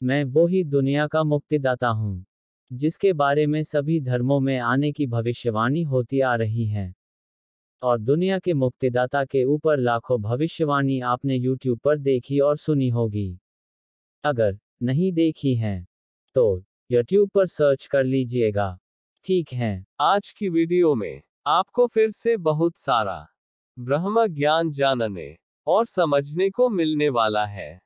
मैं वो ही दुनिया का मुक्तिदाता हूँ, जिसके बारे में सभी धर्मों में आने की भविष्यवाणी होती आ रही है। और दुनिया के मुक्तिदाता के ऊपर लाखों भविष्यवाणी आपने YouTube पर देखी और सुनी होगी। अगर नहीं देखी हैं, तो YouTube पर सर्च कर लीजिएगा। ठीक है। आज की वीडियो में आपको फिर से बहुत सारा ब्रह्म ज्ञान जानने और समझने को मिलने वाला है,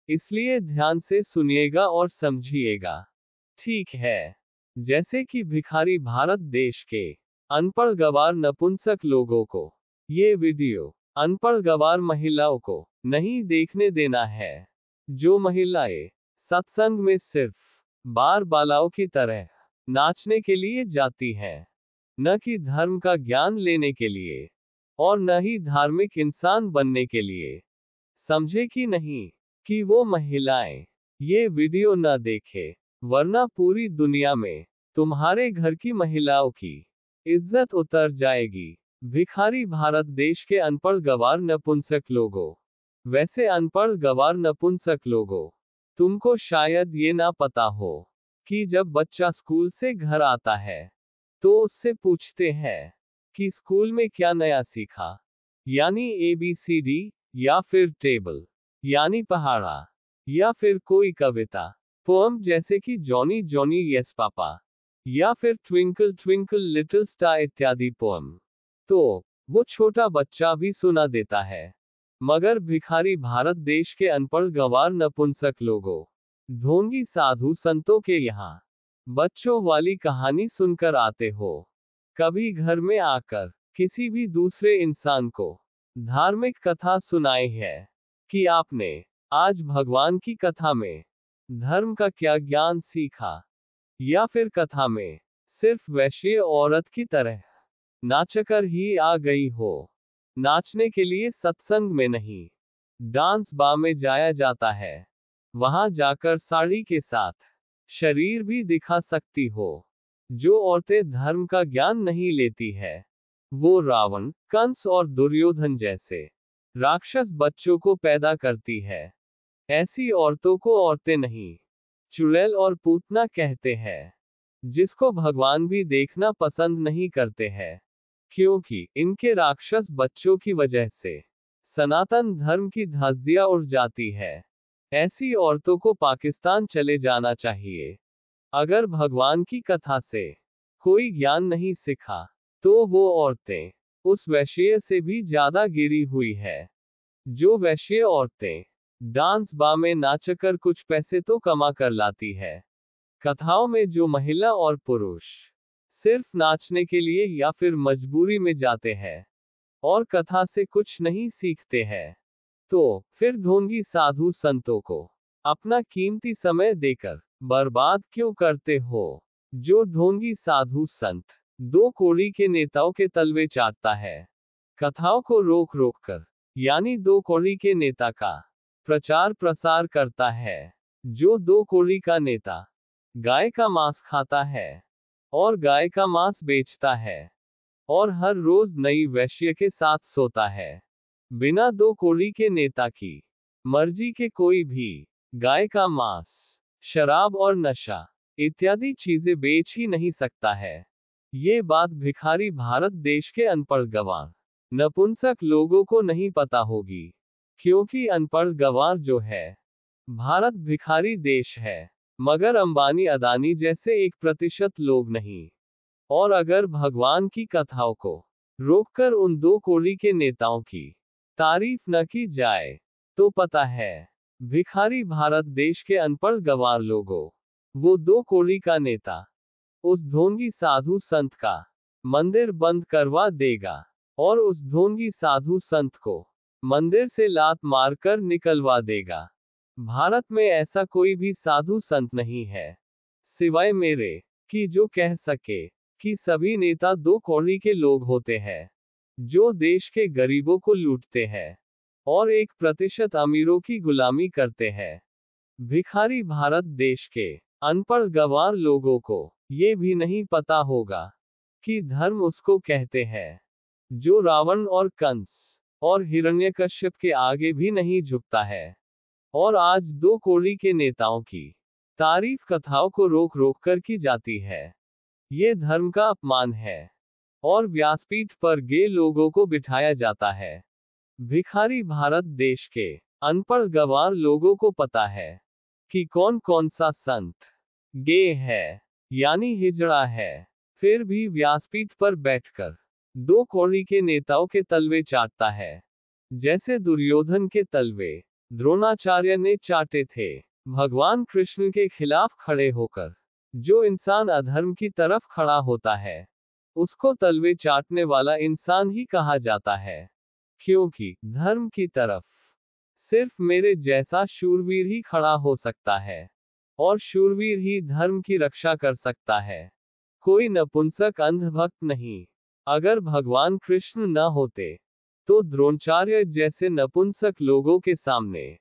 इसलिए ध्यान से सुनिएगा और समझिएगा। ठीक है। जैसे कि भिखारी भारत देश के अनपढ़ गंवार नपुंसक लोगों को ये वीडियो अनपढ़ गंवार महिलाओं को नहीं देखने देना है। जो महिलाएं सत्संग में सिर्फ बार बालाओं की तरह नाचने के लिए जाती हैं, न कि धर्म का ज्ञान लेने के लिए, और न ही धार्मिक इंसान बनने के लिए, समझे कि नहीं, कि वो महिलाएं ये वीडियो न देखे, वरना पूरी दुनिया में तुम्हारे घर की महिलाओं की इज्जत उतर जाएगी। भिखारी भारत देश के अनपढ़ गंवार नपुंसक लोगों। वैसे अनपढ़ गंवार नपुंसक लोगों, तुमको शायद ये ना पता हो कि जब बच्चा स्कूल से घर आता है तो उससे पूछते हैं कि स्कूल में क्या नया सीखा, यानी ABCD, या फिर टेबल यानी पहाड़ा, या फिर कोई कविता पोएम जैसे कि जॉनी जॉनी यस पापा, या फिर ट्विंकल ट्विंकल लिटिल स्टार इत्यादि पोएम। तो वो छोटा बच्चा भी सुना देता है। मगर भिखारी भारत देश के अनपढ़ गंवार नपुंसक लोगों, ढोंगी साधु संतों के यहाँ बच्चों वाली कहानी सुनकर आते हो। कभी घर में आकर किसी भी दूसरे इंसान को धार्मिक कथा सुनाई है कि आपने आज भगवान की कथा में धर्म का क्या ज्ञान सीखा, या फिर कथा में सिर्फ वैश्य औरत की तरह नाचकर ही आ गई हो। नाचने के लिए सत्संग में नहीं, डांस बार में जाया जाता है। वहां जाकर साड़ी के साथ शरीर भी दिखा सकती हो। जो औरतें धर्म का ज्ञान नहीं लेती है, वो रावण, कंस और दुर्योधन जैसे राक्षस बच्चों को पैदा करती है। ऐसी औरतों को औरतें नहीं, चुड़ैल और पूतना कहते हैं, जिसको भगवान भी देखना पसंद नहीं करते हैं, क्योंकि इनके राक्षस बच्चों की वजह से सनातन धर्म की धज्जियां उड़ जाती है। ऐसी औरतों को पाकिस्तान चले जाना चाहिए। अगर भगवान की कथा से कोई ज्ञान नहीं सीखा, तो वो औरतें उस वैश्य से भी ज्यादा गिरी हुई है। जो वैश्य औरतें डांस बार में नाचकर कुछ पैसे तो कमा कर लाती है, कथाओं में जो महिला और पुरुष सिर्फ नाचने के लिए या फिर मजबूरी में जाते हैं और कथा से कुछ नहीं सीखते हैं, तो फिर ढोंगी साधु संतों को अपना कीमती समय देकर बर्बाद क्यों करते हो। जो ढोंगी साधु संत दो कौड़ी के नेताओं के तलवे चाटता है, कथाओं को रोक रोक कर, यानी दो कौड़ी के नेता का प्रचार प्रसार करता है। जो दो कौड़ी का नेता गाय का मांस खाता है और गाय का मांस बेचता है, और हर रोज नई वैश्य के साथ सोता है, बिना दो कौड़ी के नेता की मर्जी के कोई भी गाय का मांस, शराब और नशा इत्यादि चीजें बेच ही नहीं सकता है। ये बात भिखारी भारत देश के अनपढ़ गंवार नपुंसक लोगों को नहीं पता होगी, क्योंकि अनपढ़ गंवार जो है, भारत भिखारी देश है, मगर अंबानी अदानी जैसे 1% लोग नहीं। और अगर भगवान की कथाओं को रोककर उन दो कौड़ी के नेताओं की तारीफ न की जाए, तो पता है भिखारी भारत देश के अनपढ़ गंवार लोगों, वो दो कौड़ी का नेता उस ढोंगी साधु संत का मंदिर बंद करवा देगा, और उस ढोंगी साधु संत को मंदिर से लात मारकर निकलवा देगा। भारत में ऐसा कोई भी साधु संत नहीं है, सिवाय मेरे, कि जो कह सके कि सभी नेता दो कौड़ी के लोग होते हैं, जो देश के गरीबों को लूटते हैं और 1% अमीरों की गुलामी करते हैं। भिखारी भारत देश के अनपढ़ गंवार लोगों को ये भी नहीं पता होगा कि धर्म उसको कहते हैं, जो रावण और कंस और हिरण्यकश्यप के आगे भी नहीं झुकता है, और आज दो कौड़ी के नेताओं की तारीफ कथाओं को रोक रोक कर की जाती है। ये धर्म का अपमान है। और व्यासपीठ पर गे लोगों को बिठाया जाता है। भिखारी भारत देश के अनपढ़ गंवार लोगों को पता है कि कौन कौन सा संत गे है, यानी हिजड़ा है। फिर भी व्यासपीठ पर बैठकर दो कौड़ी के नेताओं के तलवे चाटता है, जैसे दुर्योधन के तलवे द्रोणाचार्य ने चाटे थे। भगवान कृष्ण के खिलाफ खड़े होकर जो इंसान अधर्म की तरफ खड़ा होता है, उसको तलवे चाटने वाला इंसान ही कहा जाता है। क्योंकि धर्म की तरफ सिर्फ मेरे जैसा शूरवीर ही खड़ा हो सकता है, और शूरवीर ही धर्म की रक्षा कर सकता है, कोई नपुंसक अंधभक्त नहीं। अगर भगवान कृष्ण न होते तो द्रोणाचार्य जैसे नपुंसक लोगों के सामने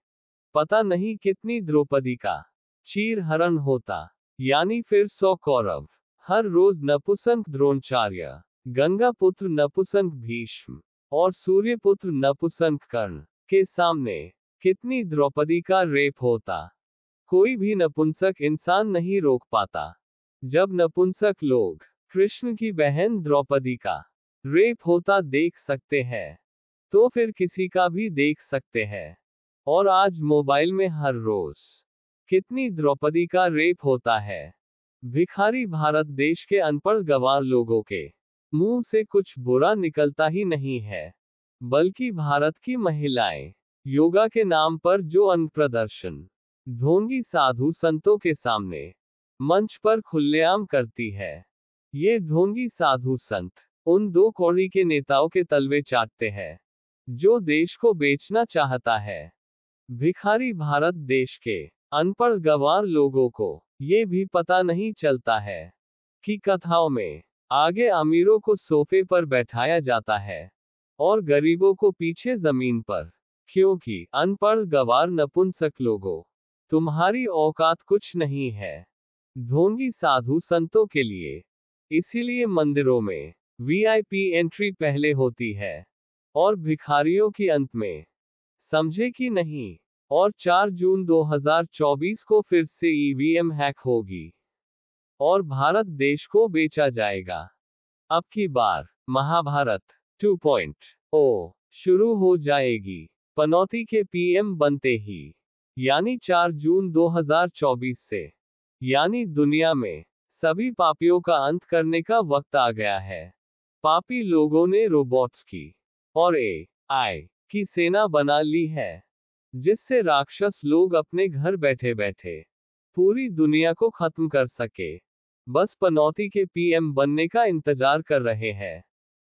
पता नहीं कितनी द्रौपदी का चीर हरण होता, यानी फिर 100 कौरव। हर रोज नपुंसक द्रोणाचार्य, गंगा पुत्र नपुंसक भीष्म और सूर्यपुत्र नपुंसक कर्ण के सामने कितनी द्रौपदी का रेप होता, कोई भी नपुंसक इंसान नहीं रोक पाता। जब नपुंसक लोग कृष्ण की बहन द्रौपदी का रेप होता देख सकते हैं, तो फिर किसी का भी देख सकते हैं। और आज मोबाइल में हर रोज कितनी द्रौपदी का रेप होता है। भिखारी भारत देश के अनपढ़ गंवार लोगों के मुंह से कुछ बुरा निकलता ही नहीं है, बल्कि भारत की महिलाएं योगा के नाम पर जो अंग प्रदर्शन ढोंगी साधु संतों के सामने मंच पर खुलेआम करती है, ये ढोंगी साधु संत उन दो कौड़ी के नेताओं के तलवे चाटते हैं जो देश को बेचना चाहता है। भिखारी भारत देश के अनपढ़ गंवार लोगों को ये भी पता नहीं चलता है कि कथाओं में आगे अमीरों को सोफे पर बैठाया जाता है और गरीबों को पीछे जमीन पर। क्योंकि अनपढ़ गंवार नपुंसक लोगों, तुम्हारी औकात कुछ नहीं है ढोंगी साधु संतों के लिए। इसीलिए मंदिरों में वीआईपी एंट्री पहले होती है और भिखारियों की अंत में। समझे कि नहीं? और 4 जून 2024 को फिर से ईवीएम हैक होगी और भारत देश को बेचा जाएगा। अब की बार महाभारत 2.0 शुरू हो जाएगी, पनौती के पीएम बनते ही, यानी 4 जून 2024 से। यानी दुनिया में सभी पापियों का अंत करने का वक्त आ गया है। पापी लोगों ने रोबोट्स की और एआई की सेना बना ली है, जिससे राक्षस लोग अपने घर बैठे बैठे पूरी दुनिया को खत्म कर सके। बस पनौती के पीएम बनने का इंतजार कर रहे हैं।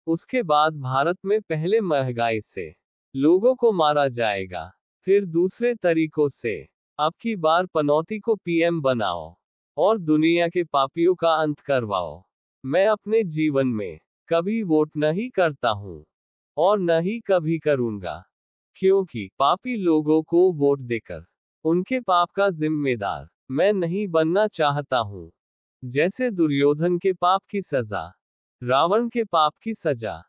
उसके बाद भारत में पहले महंगाई से लोगों को मारा जाएगा, फिर दूसरे तरीकों से। अब की बार पनौती को पीएम बनाओ और दुनिया के पापियों का अंत करवाओ। मैं अपने जीवन में कभी वोट नहीं करता हूं और न ही कभी करूंगा, क्योंकि पापी लोगों को वोट देकर उनके पाप का जिम्मेदार मैं नहीं बनना चाहता हूं। जैसे दुर्योधन के पाप की सजा, रावण के पाप की सजा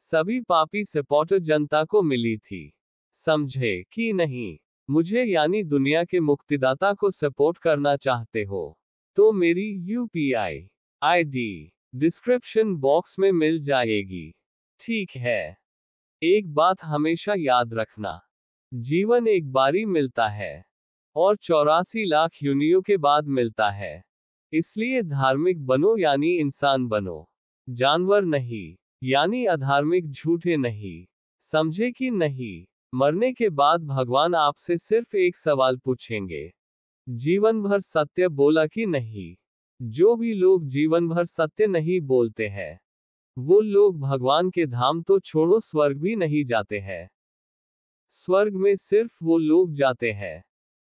सभी पापी सपोर्टर जनता को मिली थी। समझे कि नहीं? मुझे यानी दुनिया के मुक्तिदाता को सपोर्ट करना चाहते हो तो मेरी यूपीआई आईडी डिस्क्रिप्शन बॉक्स में मिल जाएगी, ठीक है? एक बात हमेशा याद रखना, जीवन एक बारी मिलता है और 84 लाख योनियों के बाद मिलता है। इसलिए धार्मिक बनो यानी इंसान बनो, जानवर नहीं। यानी अधार्मिक झूठे नहीं। समझे कि नहीं? मरने के बाद भगवान आपसे सिर्फ एक सवाल पूछेंगे, जीवन भर सत्य बोला कि नहीं? जो भी लोग जीवन भर सत्य नहीं बोलते हैं, वो लोग भगवान के धाम तो छोड़ो स्वर्ग भी नहीं जाते हैं। स्वर्ग में सिर्फ वो लोग जाते हैं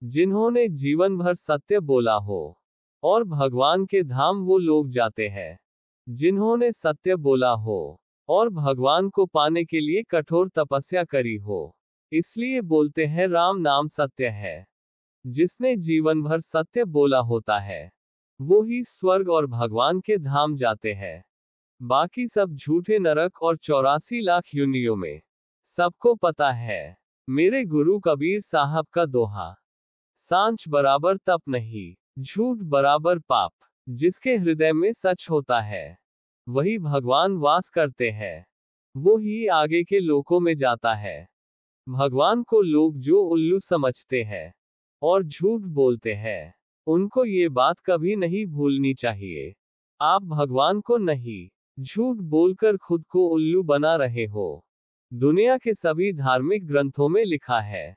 जिन्होंने जीवन भर सत्य बोला हो, और भगवान के धाम वो लोग जाते हैं जिन्होंने सत्य बोला हो और भगवान को पाने के लिए कठोर तपस्या करी हो। इसलिए बोलते हैं राम नाम सत्य है। जिसने जीवन भर सत्य बोला होता है वो ही स्वर्ग और भगवान के धाम जाते हैं। बाकी सब झूठे नरक और 84 लाख योनियों में। सबको पता है मेरे गुरु कबीर साहब का दोहा, सांच बराबर तप नहीं, झूठ बराबर पाप। जिसके हृदय में सच होता है, वही भगवान वास करते हैं। वो ही आगे के लोकों में जाता है। भगवान को लोग जो उल्लू समझते हैं और झूठ बोलते हैं, उनको ये बात कभी नहीं भूलनी चाहिए। आप भगवान को नहीं, झूठ बोलकर खुद को उल्लू बना रहे हो। दुनिया के सभी धार्मिक ग्रंथों में लिखा है,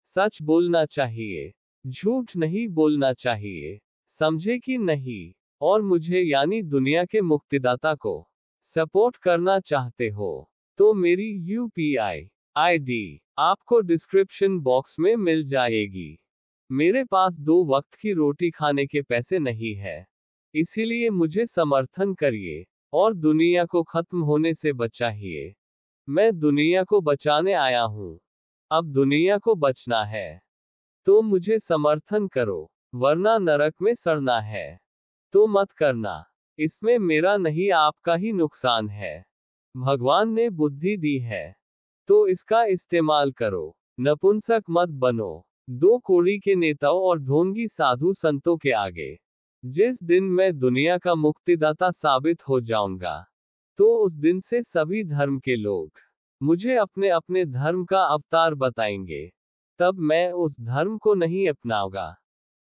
सच बोलना चाहिए, झूठ नहीं बोलना चाहिए। समझे कि नहीं? और मुझे यानी दुनिया के मुक्तिदाता को सपोर्ट करना चाहते हो तो मेरी यूपीआई आईडी आपको डिस्क्रिप्शन बॉक्स में मिल जाएगी। मेरे पास 2 वक्त की रोटी खाने के पैसे नहीं है, इसीलिए मुझे समर्थन करिए और दुनिया को खत्म होने से बचाइए। मैं दुनिया को बचाने आया हूं। अब दुनिया को बचना है तो मुझे समर्थन करो, वरना नरक में सड़ना है तो मत करना। इसमें मेरा नहीं आपका ही नुकसान है। भगवान ने बुद्धि दी है तो इसका इस्तेमाल करो। नपुंसक मत बनो 2 कोड़ी के नेताओं और ढोंगी साधु संतों के आगे। जिस दिन मैं दुनिया का मुक्तिदाता साबित हो जाऊंगा, तो उस दिन से सभी धर्म के लोग मुझे अपने अपने धर्म का अवतार बताएंगे। तब मैं उस धर्म को नहीं अपनाऊंगा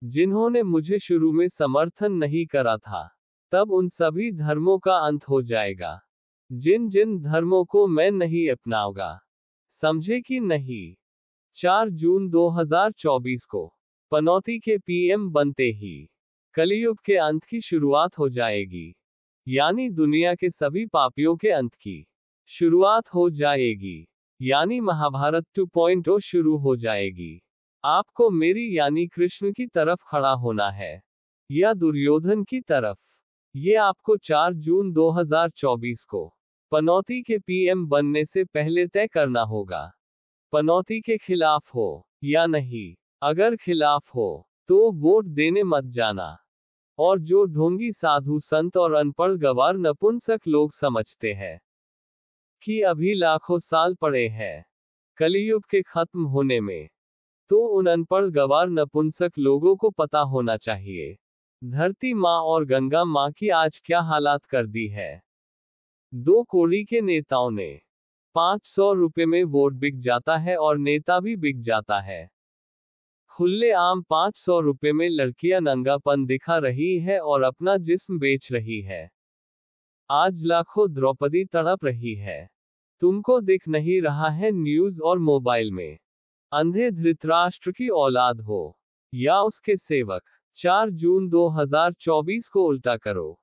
जिन्होंने मुझे शुरू में समर्थन नहीं करा था। तब उन सभी धर्मों का अंत हो जाएगा जिन जिन धर्मों को मैं नहीं अपनाऊंगा। समझे कि नहीं? 4 जून 2024 को पनौती के पीएम बनते ही कलियुग के अंत की शुरुआत हो जाएगी। यानी दुनिया के सभी पापियों के अंत की शुरुआत हो जाएगी। यानी महाभारत 2.0 शुरू हो जाएगी। आपको मेरी यानी कृष्ण की तरफ खड़ा होना है या दुर्योधन की तरफ, ये आपको 4 जून 2024 को पनौती के पीएम बनने से पहले तय करना होगा। पनौती के खिलाफ हो या नहीं। अगर खिलाफ हो तो वोट देने मत जाना। और जो ढोंगी साधु संत और अनपढ़ गवार नपुंसक लोग समझते हैं कि अभी लाखों साल पड़े हैं कलियुग के खत्म होने में, तो उन अनपढ़ गवार नपुंसक लोगों को पता होना चाहिए धरती माँ और गंगा माँ की आज क्या हालात कर दी है। 2 कोड़ी के नेताओं ने 500 रुपए में वोट बिक जाता है और नेता भी बिक जाता है। खुले आम 500 रुपए में लड़कियां नंगापन दिखा रही है और अपना जिस्म बेच रही है। आज लाखों द्रौपदी तड़प रही है। तुमको दिख नहीं रहा है न्यूज और मोबाइल में। अंधे धृतराष्ट्र की औलाद हो या उसके सेवक। 4 जून 2024 को उल्टा करो।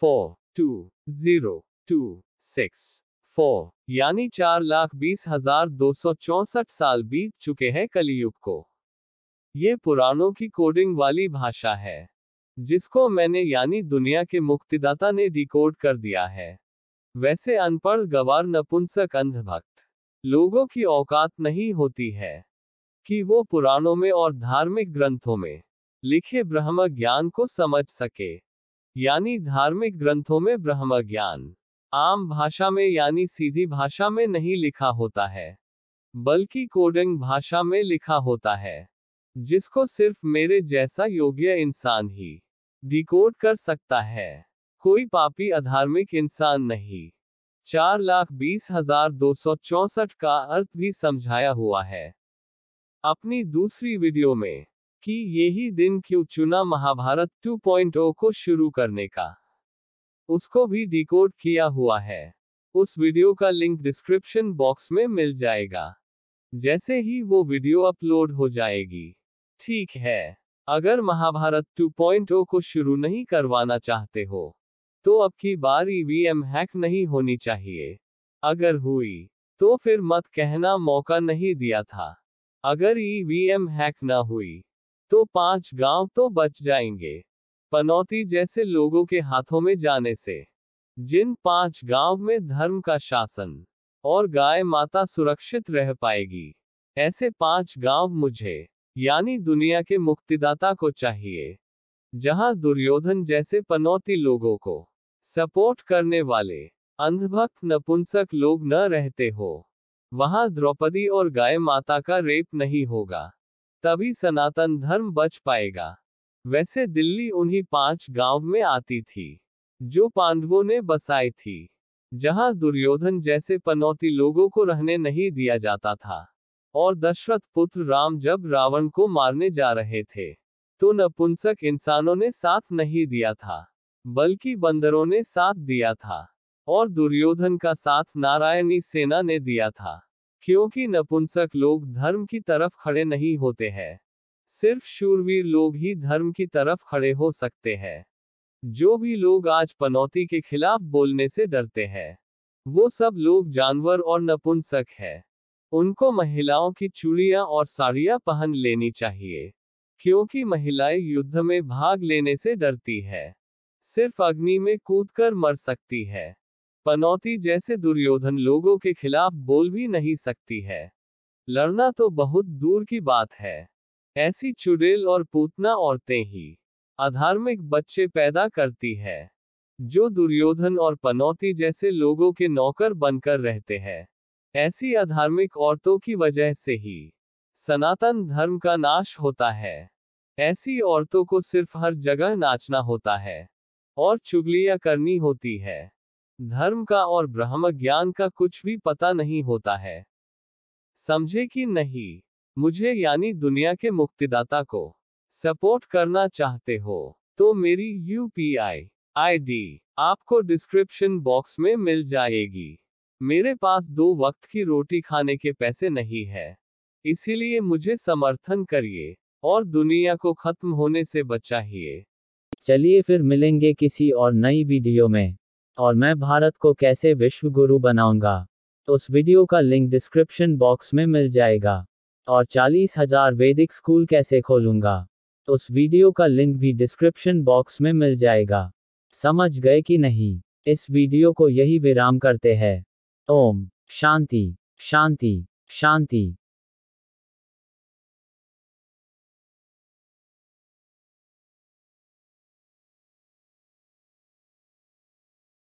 4 2 0 2 6 4 यानी 4,20,264 साल बीत चुके हैं कलियुग को। ये पुराणों की कोडिंग वाली भाषा है जिसको मैंने यानी दुनिया के मुक्तिदाता ने डिकोड कर दिया है। वैसे अनपढ़ गवार नपुंसक अंधभक्त लोगों की औकात नहीं होती है कि वो पुराणों में और धार्मिक ग्रंथों में लिखे ब्रह्म ज्ञान को समझ सके। यानी धार्मिक ग्रंथों में ब्रह्म ज्ञान आम भाषा में यानी सीधी भाषा में नहीं लिखा होता है, बल्कि कोडिंग भाषा में लिखा होता है, जिसको सिर्फ मेरे जैसा योग्य इंसान ही डिकोड कर सकता है। कोई पापी अधार्मिक इंसान नहीं। 4,20,264 का अर्थ भी समझाया हुआ है अपनी दूसरी वीडियो में कि यही दिन क्यों चुना महाभारत 2.0 को शुरू करने का, उसको भी डिकोड किया हुआ है। उस वीडियो का लिंक डिस्क्रिप्शन बॉक्स में मिल जाएगा जैसे ही वो वीडियो अपलोड हो जाएगी। ठीक है, अगर महाभारत 2.0 को शुरू नहीं करवाना चाहते हो तो अब की बार ईवीएम हैक नहीं होनी चाहिए। अगर हुई तो फिर मत कहना मौका नहीं दिया था। अगर ईवीएम हैक ना हुई तो 5 गांव तो बच जाएंगे पनौती जैसे लोगों के हाथों में जाने से। जिन 5 गांव में धर्म का शासन और गाय माता सुरक्षित रह पाएगी, ऐसे 5 गांव मुझे यानी दुनिया के मुक्तिदाता को चाहिए। जहां दुर्योधन जैसे पनौती लोगों को सपोर्ट करने वाले अंधभक्त नपुंसक लोग न रहते हो, वहां द्रौपदी और गाय माता का रेप नहीं होगा। तभी सनातन धर्म बच पाएगा। वैसे दिल्ली उन्हीं 5 गांव में आती थी जो पांडवों ने बसाई थी, जहां दुर्योधन जैसे पनौती लोगों को रहने नहीं दिया जाता था। और दशरथ पुत्र राम जब रावण को मारने जा रहे थे तो नपुंसक इंसानों ने साथ नहीं दिया था, बल्कि बंदरों ने साथ दिया था। और दुर्योधन का साथ नारायणी सेना ने दिया था, क्योंकि नपुंसक लोग धर्म की तरफ खड़े नहीं होते हैं। सिर्फ शूरवीर लोग ही धर्म की तरफ खड़े हो सकते हैं। जो भी लोग आज पनौती के खिलाफ बोलने से डरते हैं, वो सब लोग जानवर और नपुंसक हैं। उनको महिलाओं की चूड़ियां और साड़ियां पहन लेनी चाहिए, क्योंकि महिलाएं युद्ध में भाग लेने से डरती है, सिर्फ अग्नि में कूदकर मर सकती है। पनौती जैसे दुर्योधन लोगों के खिलाफ बोल भी नहीं सकती है। लड़ना तो बहुत दूर की बात है। ऐसी चुड़ैल और पूतना औरतें ही अधार्मिक बच्चे पैदा करती है, जो दुर्योधन और पनौती जैसे लोगों के नौकर बनकर रहते हैं। ऐसी अधार्मिक औरतों की वजह से ही सनातन धर्म का नाश होता है। ऐसी औरतों को सिर्फ हर जगह नाचना होता है और चुगलियां करनी होती है। धर्म का और ब्रह्म ज्ञान का कुछ भी पता नहीं होता है। समझे कि नहीं? मुझे यानी दुनिया के मुक्तिदाता को सपोर्ट करना चाहते हो तो मेरी UPI ID आपको डिस्क्रिप्शन बॉक्स में मिल जाएगी। मेरे पास 2 वक्त की रोटी खाने के पैसे नहीं है, इसीलिए मुझे समर्थन करिए और दुनिया को खत्म होने से बचाइए। चलिए फिर मिलेंगे किसी और नई वीडियो में। और मैं भारत को कैसे विश्व गुरु बनाऊंगा, उस वीडियो का लिंक डिस्क्रिप्शन बॉक्स में मिल जाएगा। और 40,000 वैदिक स्कूल कैसे खोलूंगा, उस वीडियो का लिंक भी डिस्क्रिप्शन बॉक्स में मिल जाएगा। समझ गए कि नहीं? इस वीडियो को यही विराम करते हैं। ओम शांति शांति शांति।